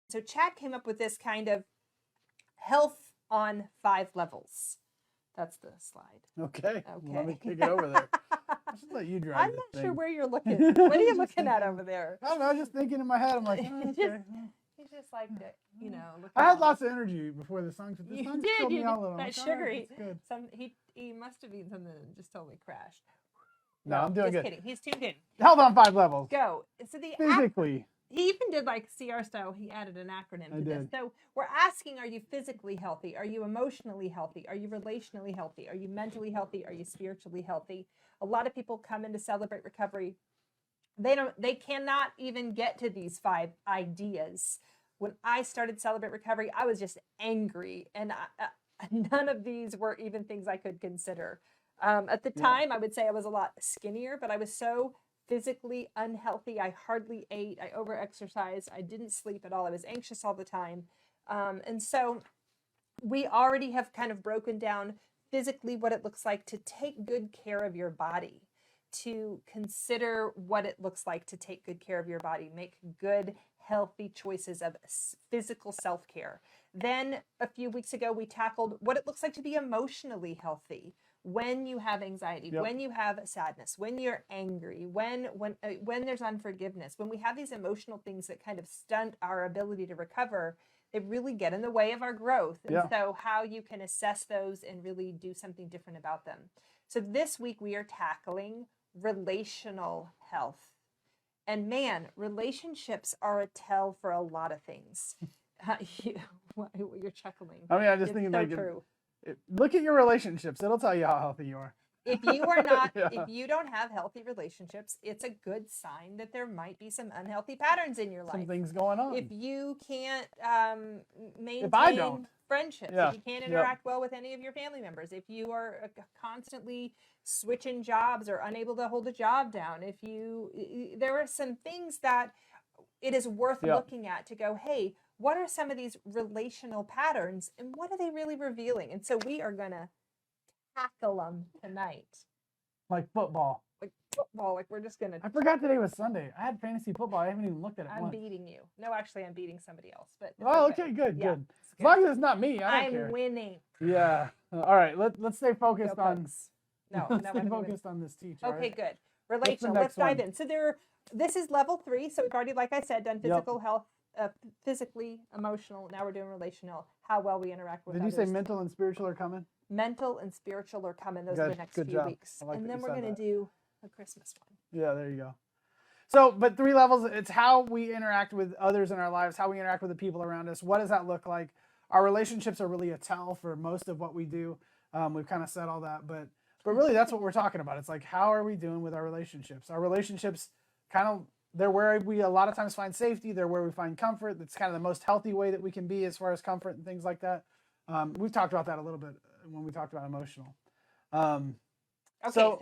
So Chad came up with this kind of health on 5 levels. That's the slide. Okay. Let me kick it over there. I'll just let you drive I'm this not thing. sure where you're looking. What are you looking at over there? I don't know. I was just thinking in my head. I'm like, oh, okay. He just liked it, you know. I had lots of energy before the song. The You song did. killed me You out a did. little. That Like, all right, sugary. that's good. He must have been something that just totally crashed. No, I'm doing just good. Kidding. He's tuned in. Health on 5 levels. Go. So the Physically. He even did like CR style. He added an acronym to this. So we're asking, are you physically healthy? Are you emotionally healthy? Are you relationally healthy? Are you mentally healthy? Are you spiritually healthy? A lot of people come in to Celebrate Recovery. They cannot even get to these 5 ideas. When I started Celebrate Recovery, I was just angry, and none of these were even things I could consider. At the time, I would say I was a lot skinnier, but I was so physically unhealthy. I hardly ate. I overexercised. I didn't sleep at all. I was anxious all the time. And so we already have kind of broken down physically what it looks like to take good care of your body, to consider what it looks like to take good care of your body, make good, healthy choices of physical self-care. Then a few weeks ago, we tackled what it looks like to be emotionally healthy. When you have anxiety, when you have sadness, when you're angry, when there's unforgiveness, when we have these emotional things that kind of stunt our ability to recover, they really get in the way of our growth. And so how you can assess those and really do something different about them. So this week we are tackling relational health. And man, relationships are a tell for a lot of things. You're chuckling. I mean, I'm just thinking, like, true. Look at your relationships. It'll tell you how healthy you are. If you are not, if you don't have healthy relationships, it's a good sign that there might be some unhealthy patterns in your life. Some things going on. If you can't maintain friendships, if you can't interact well with any of your family members, if you are constantly switching jobs or unable to hold a job down, there are some things that it is worth looking at to go, hey, what are some of these relational patterns and what are they really revealing? And so we are going to tackle them tonight. Like football. Like we're just going to... I forgot today was Sunday. I had fantasy football. I haven't even looked at it I'm beating you. No, actually, I'm beating somebody else. But okay, good. As long as it's not me, I don't care. I'm winning. Yeah. All right, let's stay focused on... No, stay focused on this teacher. Okay, good. Relational. Let's dive in. So this is level 3. So we've already, like I said, done physical health, physically, emotional. Now we're doing relational. How well we interact with others. Did you say mental and spiritual are coming? Mental and spiritual are coming. Those are the next few weeks. And then we're going to do a Christmas one. Yeah, there you go. So, but 3 levels, it's how we interact with others in our lives, how we interact with the people around us. What does that look like? Our relationships are really a tell for most of what we do. We've kind of said all that, but really that's what we're talking about. It's like, how are we doing with our relationships? Our relationships they're where we a lot of times find safety. They're where we find comfort. That's kind of the most healthy way that we can be as far as comfort and things like that. We've talked about that a little bit when we talked about emotional. Okay, so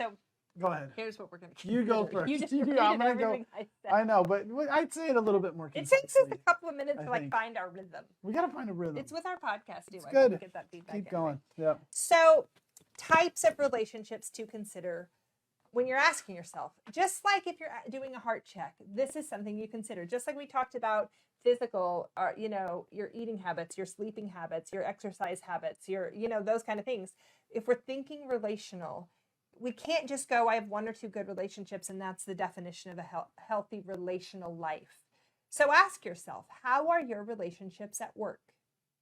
go ahead. Here's what we're going to do. You go first. You just I'm going to go. I know, but I'd say it a little bit more concisely. It takes us a couple of minutes to find our rhythm. We got to find a rhythm. It's with our podcast, too. It's good. Get that feedback. Keep going. Yeah. So, types of relationships to consider when you're asking yourself, just like if you're doing a heart check, this is something you consider. Just like we talked about physical, your eating habits, your sleeping habits, your exercise habits, those kind of things. If we're thinking relational, we can't just go, I have 1 or 2 good relationships, and that's the definition of a healthy relational life. So ask yourself, how are your relationships at work,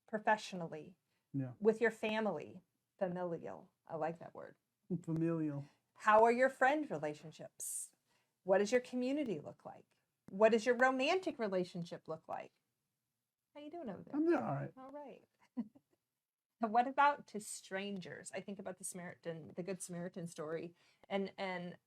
professionally, with your family, familial? I like that word. Familial. How are your friend relationships? What does your community look like? What does your romantic relationship look like? How you doing over there? I'm doing all right. All right. What about to strangers? I think about the Good Samaritan story, and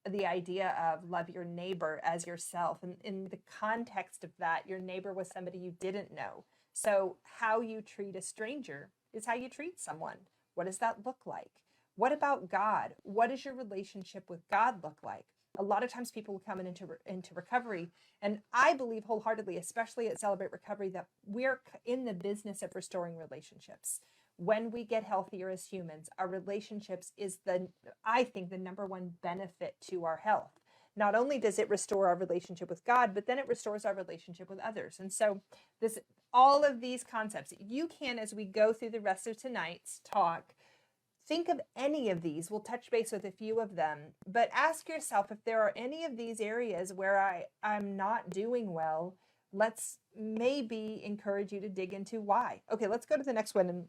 the idea of love your neighbor as yourself. And in the context of that, your neighbor was somebody you didn't know. So how you treat a stranger is how you treat someone. What does that look like? What about God? What does your relationship with God look like? A lot of times people will come into recovery, and I believe wholeheartedly, especially at Celebrate Recovery, that we're in the business of restoring relationships. When we get healthier as humans, our relationships is I think the number 1 benefit to our health. Not only does it restore our relationship with God, but then it restores our relationship with others. And so all of these concepts. You can, as we go through the rest of tonight's talk, think of any of these. We'll touch base with a few of them, but ask yourself if there are any of these areas where I'm not doing well. Let's maybe encourage you to dig into why. Okay, let's go to the next one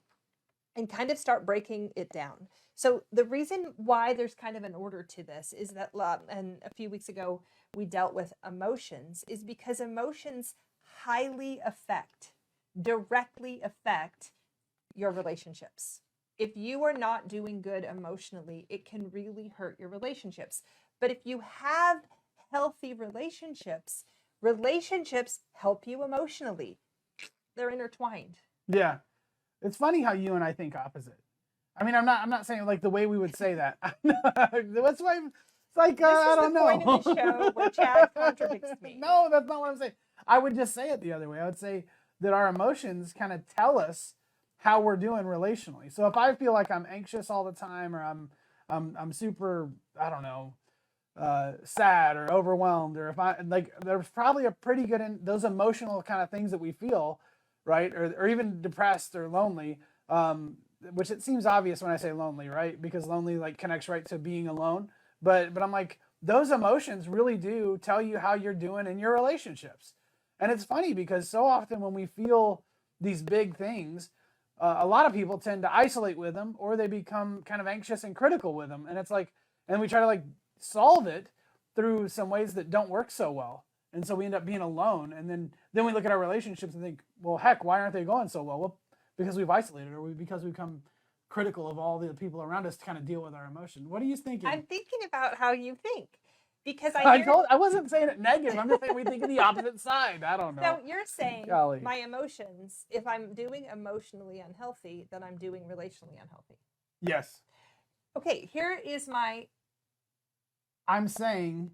and kind of start breaking it down. So the reason why there's kind of an order to this is that, and a few weeks ago we dealt with emotions, is because emotions directly affect your relationships. If you are not doing good emotionally, it can really hurt your relationships. But if you have healthy relationships, relationships help you emotionally. They're intertwined. Yeah. It's funny how you and I think opposite. I mean, I'm not saying like the way we would say that. That's why it's like, I don't know. This is the point of the show where Chad contradicts me. No, that's not what I'm saying. I would just say it the other way. I would say that our emotions kind of tell us how we're doing relationally. So if I feel like I'm anxious all the time, or I'm super, I don't know, sad or overwhelmed, or if I like, there's probably a pretty good in those emotional kind of things that we feel, right? Or even depressed or lonely, which it seems obvious when I say lonely, right? Because lonely like connects right to being alone. But I'm like, those emotions really do tell you how you're doing in your relationships. And it's funny because so often when we feel these big things, a lot of people tend to isolate with them, or they become kind of anxious and critical with them. And it's like, and we try to like solve it through some ways that don't work so well. And so we end up being alone. And then we look at our relationships and think, well, heck, why aren't they going so well? Well, because we've isolated, or because we've become critical of all the people around us to kind of deal with our emotion. What are you thinking? I'm thinking about how you think. Because I wasn't saying it negative. I'm just saying we think of the opposite side. I don't know. So you're saying Golly. My emotions, if I'm doing emotionally unhealthy, then I'm doing relationally unhealthy. Yes. Okay, here is I'm saying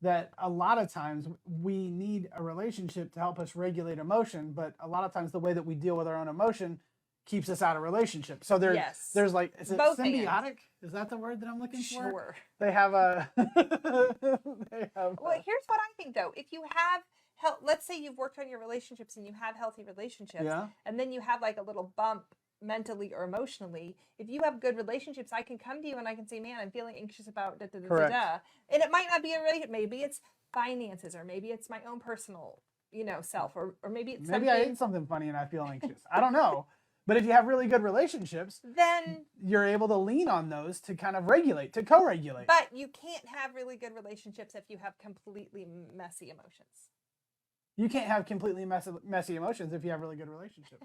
that a lot of times we need a relationship to help us regulate emotion, but a lot of times the way that we deal with our own emotion keeps us out of relationship. So there's like, is it both symbiotic? hands. Is that the word that I'm looking for? Sure. They have a. Well, here's what I think though. If you have, let's say you've worked on your relationships and you have healthy relationships, and then you have like a little bump mentally or emotionally. If you have good relationships, I can come to you and I can say, man, I'm feeling anxious about da da da da da. And it might not be a relationship. Maybe it's finances, or maybe it's my own personal, self, or maybe it's maybe I ate something funny and I feel anxious. I don't know. But if you have really good relationships, then you're able to lean on those to kind of regulate, to co-regulate. But you can't have really good relationships if you have completely messy emotions. You can't have completely messy emotions if you have really good relationships.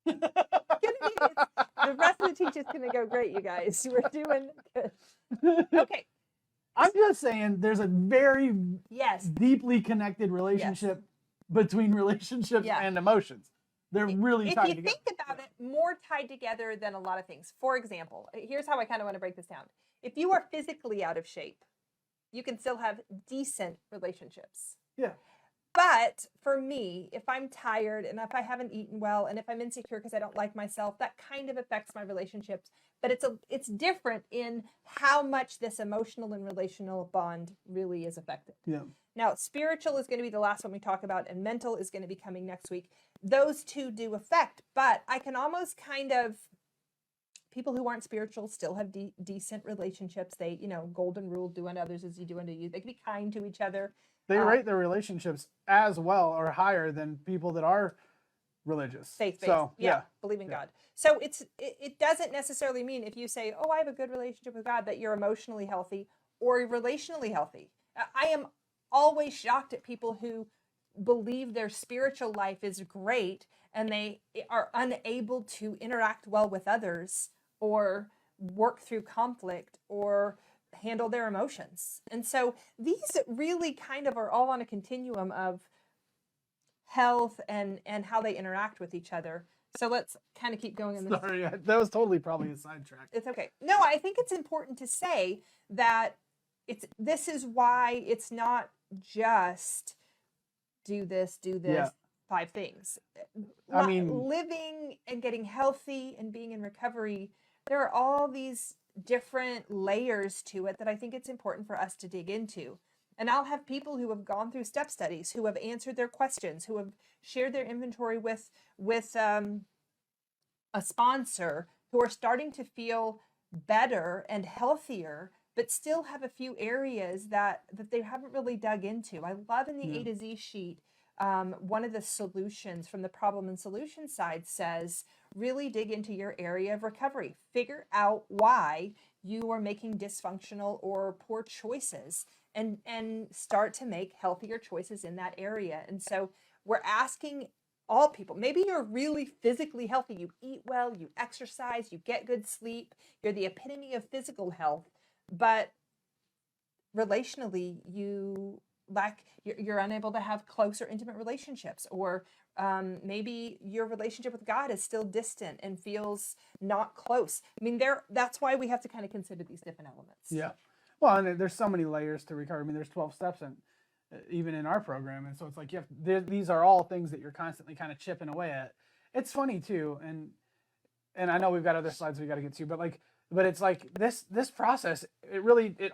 The rest of the teach is going to go great, you guys. We're doing good. Okay. I'm just saying there's a very deeply connected relationship between relationships and emotions. They're really tied together. If you think about it, more tied together than a lot of things. For example, here's how I kind of want to break this down. If you are physically out of shape, you can still have decent relationships. Yeah. But for me, if I'm tired and if I haven't eaten well and if I'm insecure because I don't like myself, that kind of affects my relationships. But it's different in how much this emotional and relational bond really is affected. Yeah. Now, spiritual is going to be the last one we talk about, and mental is going to be coming next week. Those two do affect, but I can almost kind of, people who aren't spiritual still have decent relationships. They, golden rule, do unto others as you do unto you. They can be kind to each other. They rate their relationships as well or higher than people that are religious. Faith-based. So, believe in God. So it doesn't necessarily mean if you say, oh, I have a good relationship with God, that you're emotionally healthy or relationally healthy. I am always shocked at people who believe their spiritual life is great and they are unable to interact well with others or work through conflict or handle their emotions. And so these really kind of are all on a continuum of health and how they interact with each other. So let's kind of keep going in this. Sorry, that was totally probably a sidetrack. It's okay. No, I think it's important to say that this is why it's not just do this, 5 things. I mean, living and getting healthy and being in recovery, there are all these different layers to it that I think it's important for us to dig into. And I'll have people who have gone through step studies, who have answered their questions, who have shared their inventory with a sponsor, who are starting to feel better and healthier, but still have a few areas that they haven't really dug into. I love in the A to Z sheet, one of the solutions from the problem and solution side says, really dig into your area of recovery. Figure out why you are making dysfunctional or poor choices, and start to make healthier choices in that area. And so we're asking all people, maybe you're really physically healthy, you eat well, you exercise, you get good sleep, you're the epitome of physical health, but relationally you're unable to have close or intimate relationships, or maybe your relationship with God is still distant and feels not close. I mean, that's why we have to kind of consider these different elements. Yeah. Well, and there's so many layers to recovery. I mean, there's 12 steps even in our program. And so it's like, these are all things that you're constantly kind of chipping away at. It's funny too. And I know we've got other slides we got to get to, but it's like this process,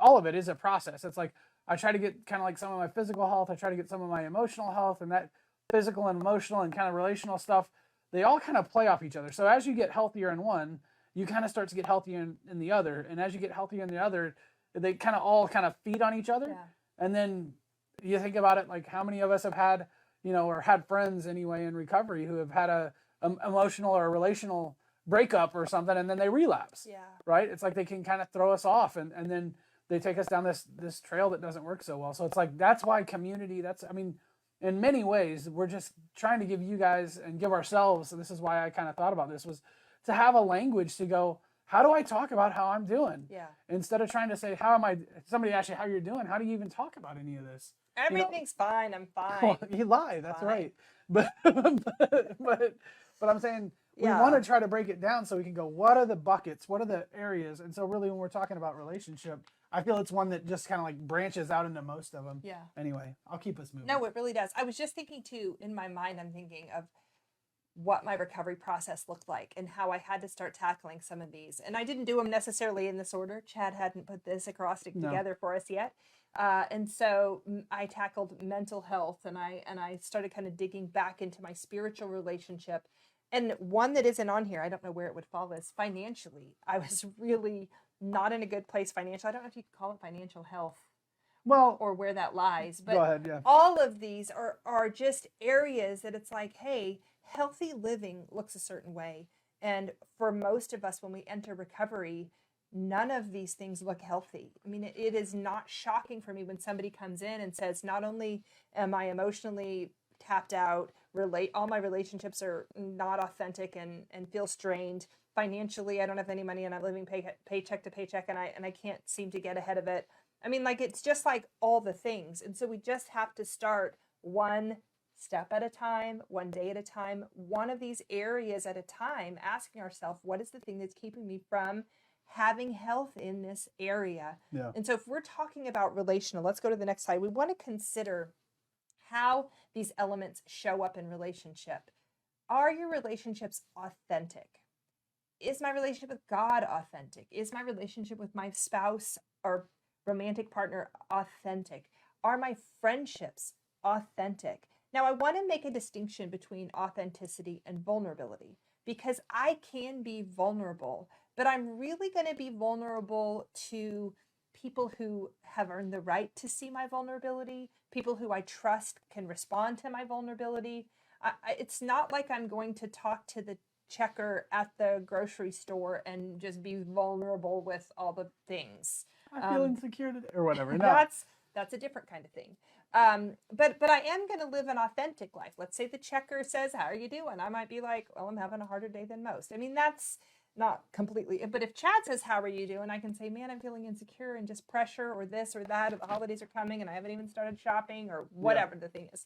all of it is a process. It's like, I try to get kind of like some of my physical health. I try to get some of my emotional health, and that physical and emotional and kind of relational stuff, they all kind of play off each other. So as you get healthier in one, you kind of start to get healthier in the other. And as you get healthier in the other, they kind of all kind of feed on each other. Yeah. And then you think about it, like how many of us have had, or had friends anyway in recovery who have had a emotional or relational breakup or something, and then they relapse. Yeah. Right? It's like they can kind of throw us off, and then they take us down this trail that doesn't work so well. So it's like, that's why community, in many ways, we're just trying to give you guys and give ourselves, and this is why I kind of thought about this, was to have a language to go, how do I talk about how I'm doing? Yeah. Instead of trying to say, somebody asks you how you're doing, how do you even talk about any of this? Everything's fine, I'm fine. Well, you lie, that's fine. Right. But I'm saying, we want to try to break it down so we can go, what are the buckets? What are the areas? And so really when we're talking about relationship, I feel it's one that just kind of like branches out into most of them. Yeah. Anyway, I'll keep us moving. No, it really does. I was just thinking too, in my mind, I'm thinking of what my recovery process looked like and how I had to start tackling some of these. And I didn't do them necessarily in this order. Chad hadn't put this acrostic together for us yet. And so I tackled mental health, and I started kind of digging back into my spiritual relationship. And one that isn't on here, I don't know where it would fall, is financially. I was really not in a good place financially. I don't know if you could call it financial health, or where that lies. But go ahead, yeah. All of these are just areas that it's like, hey, healthy living looks a certain way. And for most of us, when we enter recovery, none of these things look healthy. I mean, it is not shocking for me when somebody comes in and says, not only am I emotionally tapped out, all my relationships are not authentic and feel strained. Financially, I don't have any money and I'm living paycheck to paycheck, and I can't seem to get ahead of it. I mean, like, it's just like all the things. And so we just have to start one step at a time, one day at a time, one of these areas at a time, asking ourselves, what is the thing that's keeping me from having health in this area? Yeah. And so if we're talking about relational, let's go to the next slide. We want to consider how these elements show up in relationship. Are your relationships authentic? Is my relationship with God authentic? Is my relationship with my spouse or romantic partner authentic? Are my friendships authentic? Now, I want to make a distinction between authenticity and vulnerability, because I can be vulnerable, but I'm really going to be vulnerable to people who have earned the right to see my vulnerability, people who I trust can respond to my vulnerability. It's not like I'm going to talk to the checker at the grocery store and just be vulnerable with all the things. I feel insecure today, or whatever. No. That's a different kind of thing. But I am going to live an authentic life. Let's say the checker says, how are you doing? I might be like, well, I'm having a harder day than most. I mean, that's not completely, but if Chad says, how are you doing? I can say, man, I'm feeling insecure and just pressure, or this or that, or the holidays are coming and I haven't even started shopping, or whatever the thing is.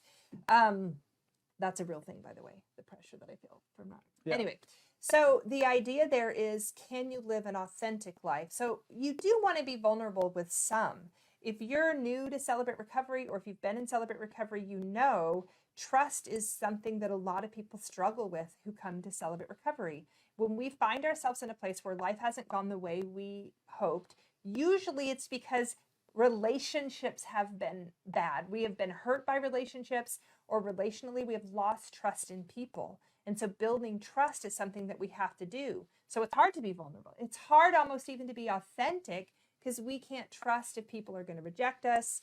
That's a real thing, by the way, the pressure that I feel from that. Yeah. Anyway, so the idea there is, can you live an authentic life? So you do want to be vulnerable with some. If you're new to Celebrate Recovery, or if you've been in Celebrate Recovery, you know trust is something that a lot of people struggle with who come to Celebrate Recovery. When we find ourselves in a place where life hasn't gone the way we hoped, usually it's because relationships have been bad. We have been hurt by relationships, or relationally, we have lost trust in people. And so building trust is something that we have to do. So it's hard to be vulnerable. It's hard almost even to be authentic because we can't trust if people are going to reject us,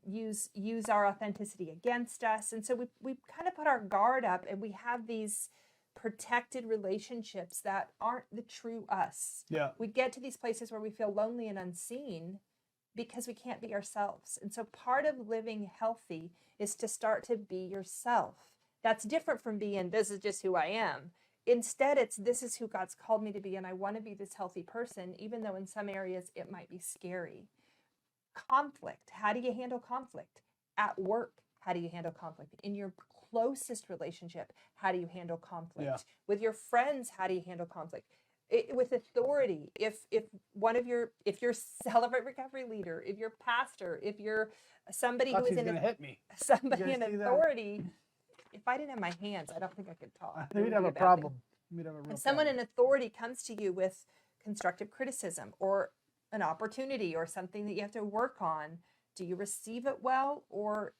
use our authenticity against us. And so we kind of put our guard up, and we have these protected relationships that aren't the true us. Yeah. We get to these places where we feel lonely and unseen because we can't be ourselves. And so part of living healthy is to start to be yourself. That's different from being, this is just who I am. Instead, it's, this is who God's called me to be, and I want to be this healthy person, even though in some areas it might be scary. Conflict. How do you handle conflict? At work, how do you handle conflict? In your closest relationship, how do you handle conflict? Yeah. With your friends, how do you handle conflict? With authority, if you're Celebrate Recovery leader, if you're pastor, if you're somebody who is somebody in authority, if I didn't have my hands, I don't think I could talk. I think we'd have a problem. We'd have a real if someone problem. in authority comes to you with constructive criticism or an opportunity or something that you have to work on, do you receive it well, or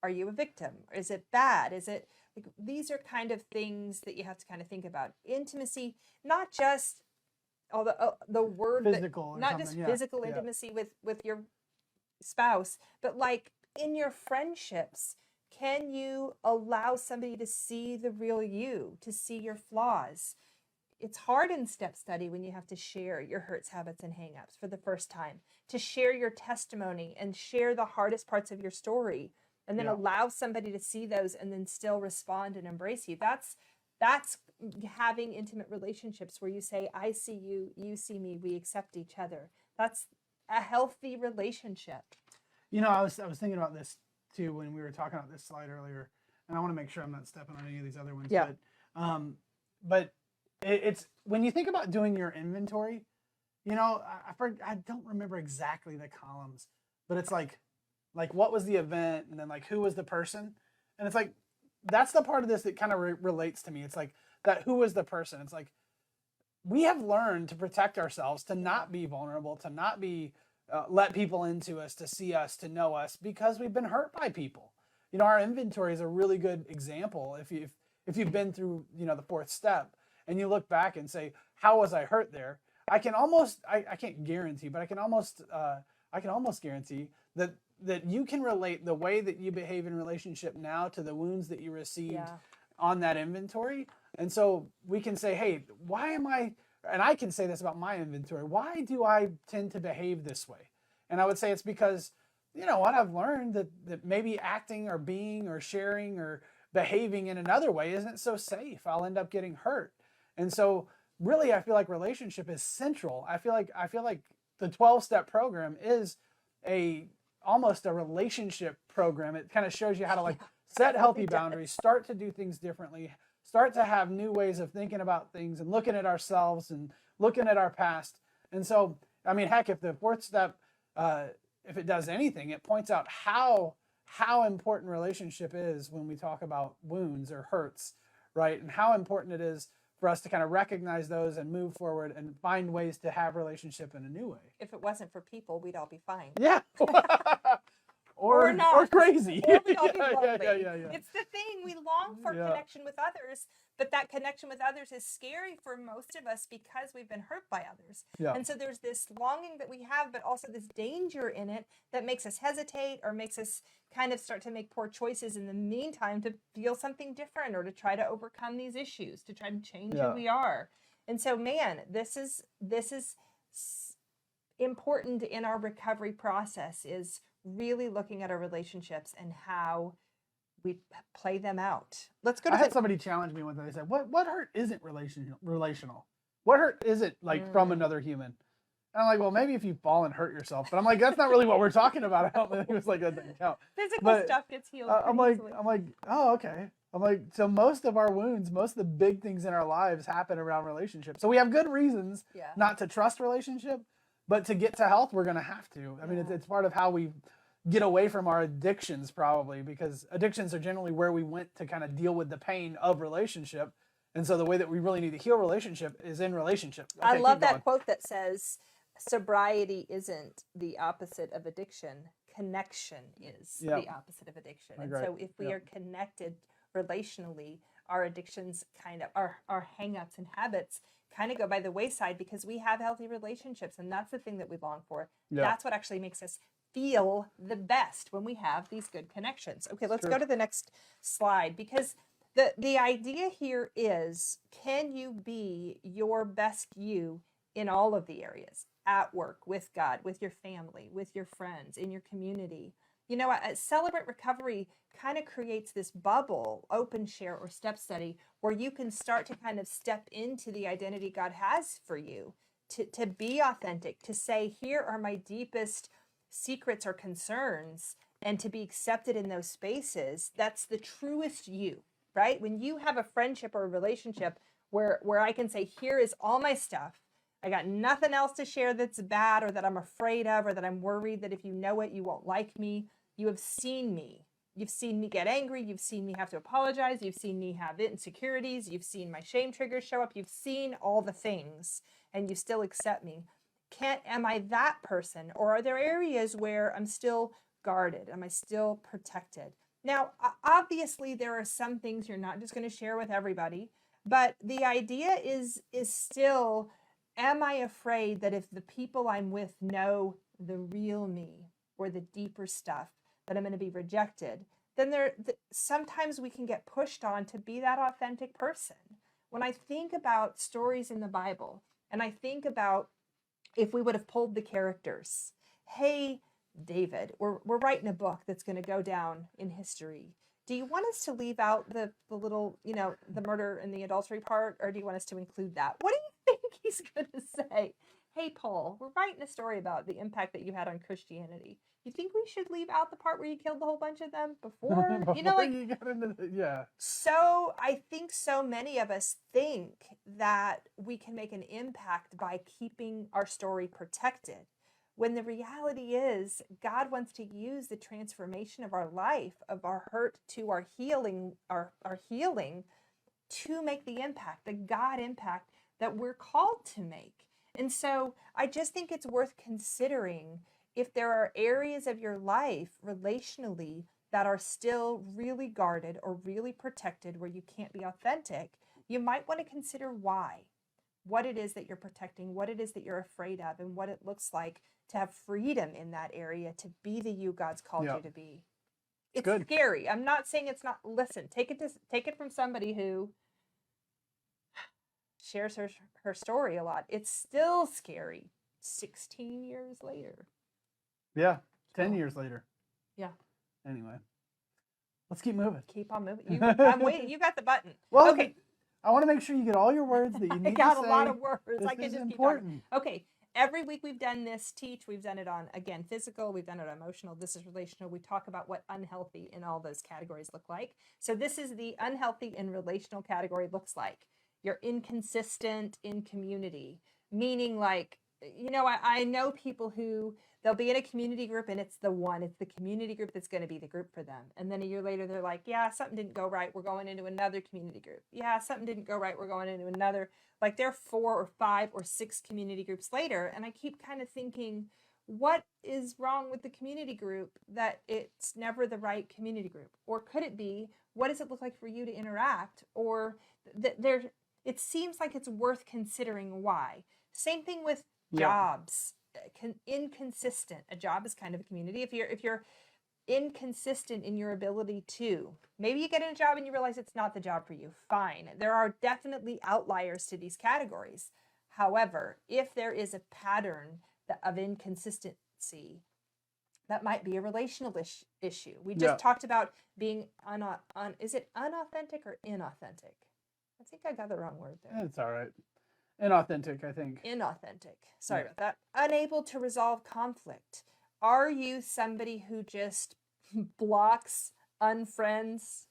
are you a victim? Is it bad? Is it like, these are kind of things that you have to kind of think about. Intimacy, not just the word physical, not just physical intimacy with your spouse, but like in your friendships. Can you allow somebody to see the real you, to see your flaws? It's hard in step study when you have to share your hurts, habits, and hangups for the first time, to share your testimony and share the hardest parts of your story, and then allow somebody to see those and then still respond and embrace you. That's having intimate relationships where you say, I see you, you see me, we accept each other. That's a healthy relationship. You know, I was thinking about this too when we were talking about this slide earlier, and I want to make sure I'm not stepping on any of these other ones. Yeah. But it's when you think about doing your inventory, you know, I don't remember exactly the columns, but it's like what was the event, and then like who was the person, and it's like that's the part of this that kind of relates to me. It's like that who was the person. It's like we have learned to protect ourselves, to not be vulnerable, to not be let people into us, to see us, to know us, because we've been hurt by people. You know, our inventory is a really good example. If you've been through, you know, the fourth step and you look back and say, how was I hurt there? I can almost, I can't guarantee, but I can almost guarantee that you can relate the way that you behave in relationship now to the wounds that you received on that inventory. And so we can say, hey, why am I, and I can say this about my inventory, why do I tend to behave this way? And I would say it's because, you know what, I've learned that maybe acting or being or sharing or behaving in another way isn't so safe. I'll end up getting hurt. And so really, I feel like relationship is central. I feel like the 12-step program is almost a relationship program. It kind of shows you how to set healthy boundaries, start to do things differently, start to have new ways of thinking about things and looking at ourselves and looking at our past. And so, I mean, heck, if the fourth step, if it does anything, it points out how important relationship is when we talk about wounds or hurts, right? And how important it is for us to kind of recognize those and move forward and find ways to have relationship in a new way. If it wasn't for people, we'd all be fine. Yeah. Or not. Or crazy. Or we'd all be lonely. Yeah. It's the thing. We long for connection with others, but that connection with others is scary for most of us because we've been hurt by others. Yeah. And so there's this longing that we have, but also this danger in it that makes us hesitate or makes us kind of start to make poor choices in the meantime to feel something different or to try to overcome these issues, to try to change who we are. And so, man, this is important in our recovery process, is really looking at our relationships and how we play them out. Let's go to I had somebody challenge me one day. They said, what hurt isn't relational? What hurt isn't from another human? And I'm like, well, maybe if you fall and hurt yourself, but I'm like, that's not really what we're talking about. I don't think it was like that doesn't count. Physical stuff gets healed. I'm like, oh, okay. I'm like, so most of our wounds, most of the big things in our lives happen around relationships. So we have good reasons not to trust relationship, but to get to health, we're going to have to. I mean, it's part of how we get away from our addictions, probably, because addictions are generally where we went to kind of deal with the pain of relationship. And so the way that we really need to heal relationship is in relationship. Okay, I love that quote that says, sobriety isn't the opposite of addiction. Connection is Yep. the opposite of addiction. I And agree. so if we Yep. are connected relationally, our addictions kind of, our hang-ups and habits kind of go by the wayside because we have healthy relationships. And that's the thing that we long for. Yeah. That's what actually makes us feel the best when we have these good connections. Okay, let's True. go to the next slide, because the idea here is, can you be your best you in all of the areas? At work, with God, with your family, with your friends, in your community. You know, Celebrate Recovery kind of creates this bubble, open share or step study, where you can start to kind of step into the identity God has for you, to be authentic, to say, here are my deepest secrets or concerns, and to be accepted in those spaces. That's the truest you, right? When you have a friendship or a relationship where I can say, here is all my stuff, I got nothing else to share that's bad or that I'm afraid of or that I'm worried that if you know it, you won't like me. You have seen me. You've seen me get angry. You've seen me have to apologize. You've seen me have insecurities. You've seen my shame triggers show up. You've seen all the things and you still accept me. Am I that person? Or are there areas where I'm still guarded? Am I still protected? Now, obviously, there are some things you're not just going to share with everybody, but the idea is still, am I afraid that if the people I'm with know the real me or the deeper stuff, that I'm going to be rejected? Then sometimes we can get pushed on to be that authentic person. When I think about stories in the Bible, and I think about if we would have pulled the characters, hey, David, we're writing a book that's going to go down in history. Do you want us to leave out the little, the murder and the adultery part, or do you want us to include that? What do you think he's going to say? Hey, Paul, we're writing a story about the impact that you had on Christianity. You think we should leave out the part where you killed the whole bunch of them before? You got into yeah. So I think so many of us think that we can make an impact by keeping our story protected, when the reality is God wants to use the transformation of our life, of our hurt to our healing, our healing, to make the impact, the God impact that we're called to make. And so I just think it's worth considering if there are areas of your life relationally that are still really guarded or really protected where you can't be authentic. You might want to consider why, what it is that you're protecting, what it is that you're afraid of, and what it looks like to have freedom in that area, to be the you God's called you to be. It's good. Scary. I'm not saying it's not. Listen, take it from somebody who shares her story a lot. It's still scary 16 years later. Yeah, 10 years later. Yeah. Anyway, let's keep moving. Keep on moving. I'm waiting. You got the button. Well, okay. I want to make sure you get all your words that you need to say. I got a lot of words. This I can is just important. keep talking. Okay. Every week we've done this teach. We've done it on, again, physical. We've done it on emotional. This is relational. We talk about what unhealthy in all those categories look like. So this is the unhealthy in relational category looks like. You're inconsistent in community, meaning like, I know people who they'll be in a community group and it's the community group that's going to be the group for them. And then a year later, they're like, yeah, something didn't go right. We're going into another community group. Yeah, something didn't go right. We're going into another. Like they're 4 or 5 or 6 community groups later. And I keep kind of thinking, what is wrong with the community group that it's never the right community group? Or could it be, what does it look like for you to interact? Or it seems like it's worth considering why. Same thing with jobs. Inconsistent. A job is kind of a community. If you're inconsistent in your ability to, maybe you get in a job and you realize it's not the job for you. Fine. There are definitely outliers to these categories. However, if there is a pattern of inconsistency, that might be a relational issue. We just talked about being is it unauthentic or inauthentic? I think I got the wrong word there. It's all right. Inauthentic, I think. Inauthentic. Sorry about that. Unable to resolve conflict. Are you somebody who just blocks, unfriends,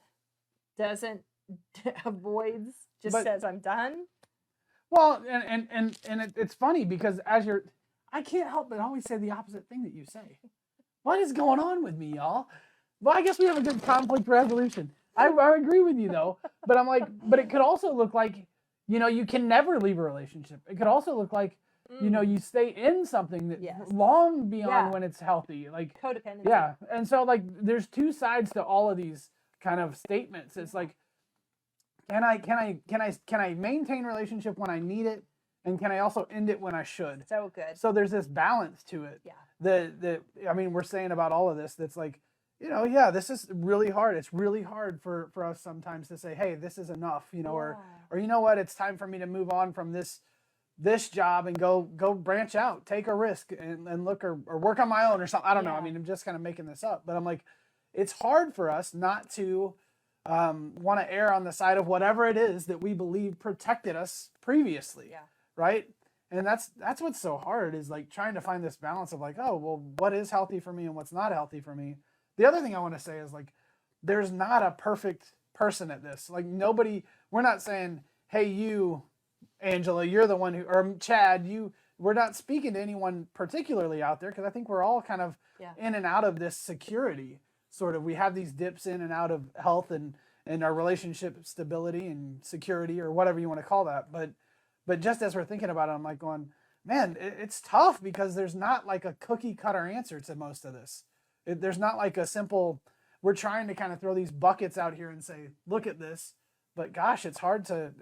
avoids, says I'm done? Well, and it's funny because I can't help but always say the opposite thing that you say. What is going on with me, y'all? Well, I guess we have a good conflict resolution. I agree with you though, but it could also look like, you can never leave a relationship. It could also look like you know, you stay in something that long beyond when it's healthy, like codependency. Yeah, and so like there's two sides to all of these kind of statements. It's like, can I maintain relationship when I need it, and can I also end it when I should? So good. So there's this balance to it. Yeah. I mean, we're saying about all of this that's like, you know, yeah, this is really hard. It's really hard for us sometimes to say, hey, this is enough, you know, or you know what, it's time for me to move on from this job and go branch out, take a risk and look or work on my own or something. I don't know. I mean, I'm just kind of making this up, but I'm like, it's hard for us not to want to err on the side of whatever it is that we believe protected us previously. Yeah. Right. And that's what's so hard, is like trying to find this balance of like, oh, well, what is healthy for me and what's not healthy for me. The other thing I want to say is like, there's not a perfect person at this. Like we're not saying, hey, you, Angela, you're the one who, or Chad, we're not speaking to anyone particularly out there, because I think we're all kind of in and out of this security. Sort of, we have these dips in and out of health and our relationship stability and security, or whatever you want to call that. But just as we're thinking about it, I'm like going, man, it's tough, because there's not like a cookie cutter answer to most of this. There's not like a simple, we're trying to kind of throw these buckets out here and say, look at this. But gosh, it's hard to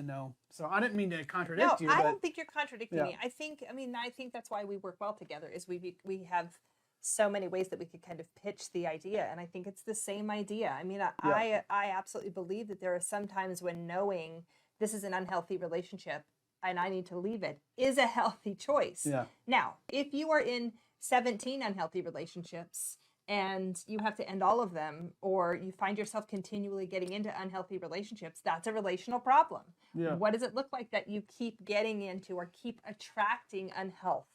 know. So I didn't mean to contradict you. No, I don't think you're contradicting me. I think that's why we work well together, is we have so many ways that we could kind of pitch the idea. And I think it's the same idea. I mean, I absolutely believe that there are some times when knowing this is an unhealthy relationship and I need to leave it is a healthy choice. Yeah. Now, if you are in 17 unhealthy relationships and you have to end all of them, or you find yourself continually getting into unhealthy relationships, that's a relational problem. Yeah. What does it look like that you keep getting into or keep attracting unhealth?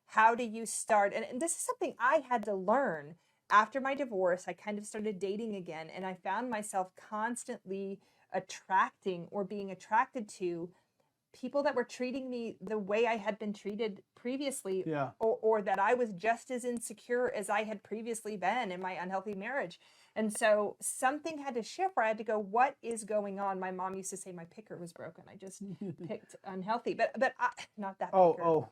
How do you start? And this is something I had to learn after my divorce. I kind of started dating again, and I found myself constantly attracting or being attracted to people that were treating me the way I had been treated previously, or that I was just as insecure as I had previously been in my unhealthy marriage. And so something had to shift where I had to go, what is going on? My mom used to say my picker was broken. I just picked unhealthy, but not that picker.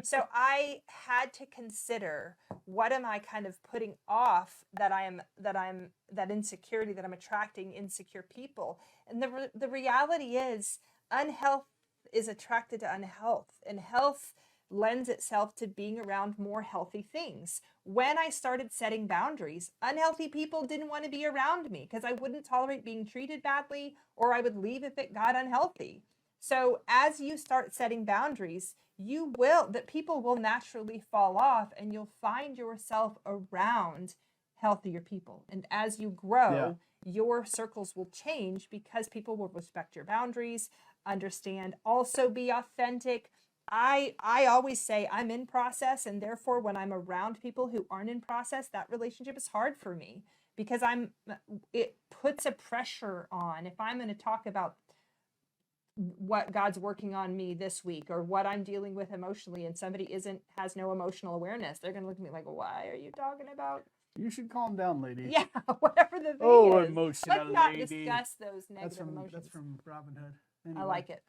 So I had to consider, what am I kind of putting off that insecurity, that I'm attracting insecure people. And the reality is, unhealth is attracted to unhealth, and health lends itself to being around more healthy things. When I started setting boundaries, unhealthy people didn't want to be around me, because I wouldn't tolerate being treated badly, or I would leave if it got unhealthy. So as you start setting boundaries, people will naturally fall off, and you'll find yourself around healthier people. And as you grow, your circles will change, because people will respect your boundaries, understand, also be authentic. I always say I'm in process, and therefore when I'm around people who aren't in process, that relationship is hard for me, because it puts a pressure on. If I'm going to talk about what God's working on me this week, or what I'm dealing with emotionally, and somebody has no emotional awareness, they're going to look at me like, why are you talking about? You should calm down, lady. Yeah, whatever the thing is. Oh, emotional lady. Let's not discuss those negative emotions. That's from Robin Hood. Anyway. I like it.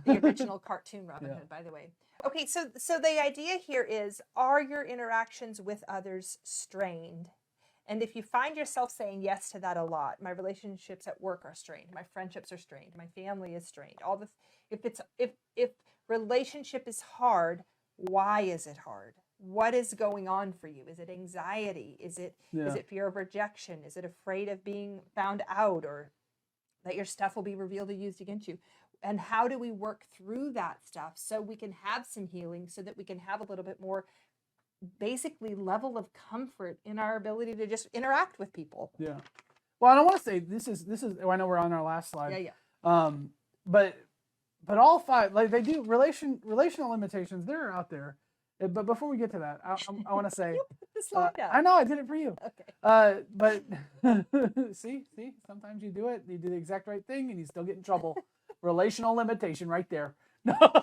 The original cartoon Robin Hood, by the way. Okay, so the idea here is, are your interactions with others strained? And if you find yourself saying yes to that a lot, my relationships at work are strained, my friendships are strained, my family is strained. If relationship is hard, why is it hard? What is going on for you? Is it anxiety? Is it fear of rejection? Is it afraid of being found out, or that your stuff will be revealed or used against you? And how do we work through that stuff so we can have some healing, so that we can have a little bit more basically level of comfort in our ability to just interact with people? Yeah. Well, I don't want to say this is, I know we're on our last slide. Yeah. But all five, like, they do relational limitations, they're out there. But before we get to that, I want to say, you put the slide up. I know, I did it for you. Okay. But see, sometimes you do the exact right thing, and you still get in trouble. Relational limitation right there. But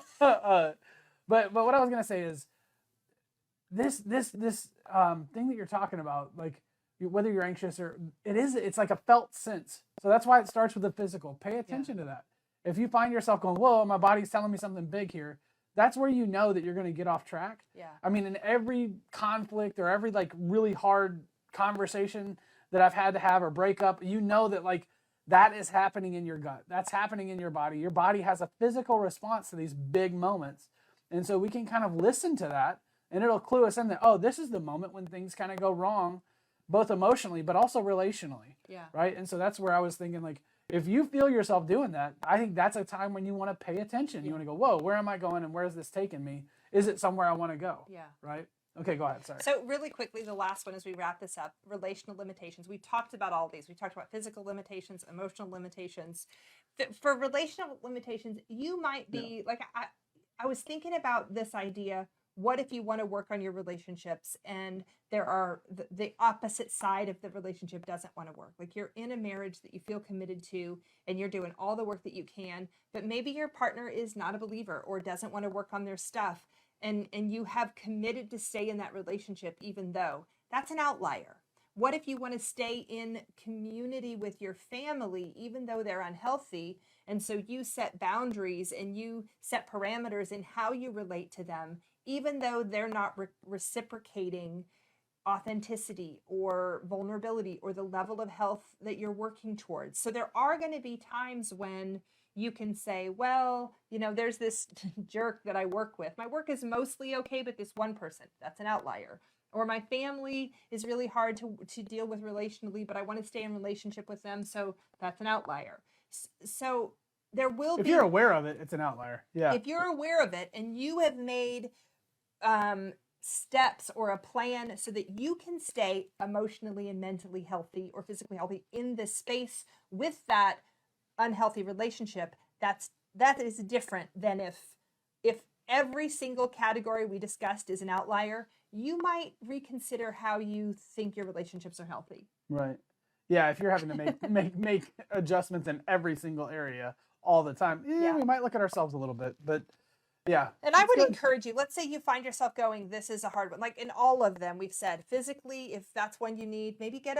what I was gonna say is, this thing that you're talking about, like, whether you're anxious or it's like a felt sense. So that's why it starts with the physical. Pay attention to that. If you find yourself going, whoa, my body's telling me something big here, that's where you know that you're going to get off track. Yeah. I mean, in every conflict or every like really hard conversation that I've had to have or breakup, you know that like that is happening in your gut. That's happening in your body. Your body has a physical response to these big moments. And so we can kind of listen to that, and it'll clue us in that, oh, this is the moment when things kind of go wrong, both emotionally, but also relationally. Yeah. Right. And so that's where I was thinking, like, if you feel yourself doing that, I think that's a time when you want to pay attention. You want to go, whoa, where am I going and where is this taking me? Is it somewhere I want to go? Yeah. Right. Okay, go ahead. Sorry. So really quickly, the last one as we wrap this up, relational limitations. We talked about all these. We talked about physical limitations, emotional limitations. For relational limitations, you might be like, I was thinking about this idea. What if you want to work on your relationships and there are the opposite side of the relationship doesn't want to work? Like you're in a marriage that you feel committed to and you're doing all the work that you can, but maybe your partner is not a believer or doesn't want to work on their stuff. And you have committed to stay in that relationship, even though that's an outlier. What if you want to stay in community with your family, even though they're unhealthy? And so you set boundaries and you set parameters in how you relate to them, even though they're not reciprocating authenticity or vulnerability or the level of health that you're working towards. So there are going to be times when you can say, well, you know, there's this jerk that I work with. My work is mostly okay, but this one person, that's an outlier. Or my family is really hard to deal with relationally, but I want to stay in relationship with them. So that's an outlier. So there will be. If you're aware of it, it's an outlier. Yeah. If you're aware of it and you have made steps or a plan so that you can stay emotionally and mentally healthy or physically healthy in this space with that unhealthy relationship, that is different than if every single category we discussed is an outlier. You might reconsider how you think your relationships are healthy. Right. Yeah. If you're having to make adjustments in every single area all the time, we might look at ourselves a little bit, but yeah. And I would encourage you, let's say you find yourself going, this is a hard one. Like in all of them, we've said physically, if that's one you need, get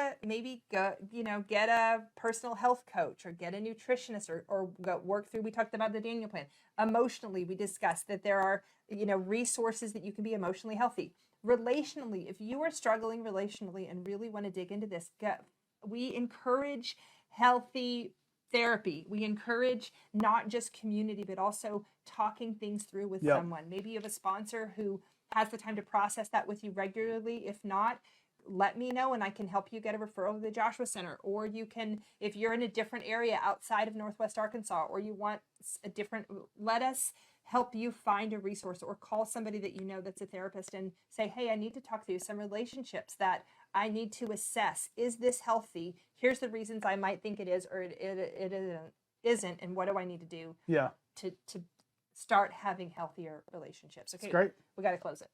a personal health coach or get a nutritionist or go work through. We talked about the Daniel plan. Emotionally, we discussed that there are, resources that you can be emotionally healthy. Relationally, if you are struggling relationally and really want to dig into this, we encourage healthy therapy. We encourage not just community, but also talking things through with someone. Maybe you have a sponsor who has the time to process that with you regularly. If not, let me know and I can help you get a referral to the Joshua Center. Or you can, if you're in a different area outside of Northwest Arkansas, or you want let us help you find a resource or call somebody that you know that's a therapist and say, hey, I need to talk through some relationships that I need to assess. Is this healthy? Here's the reasons I might think it is or it isn't. And what do I need to do to start having healthier relationships? Okay, that's great. We got to close it.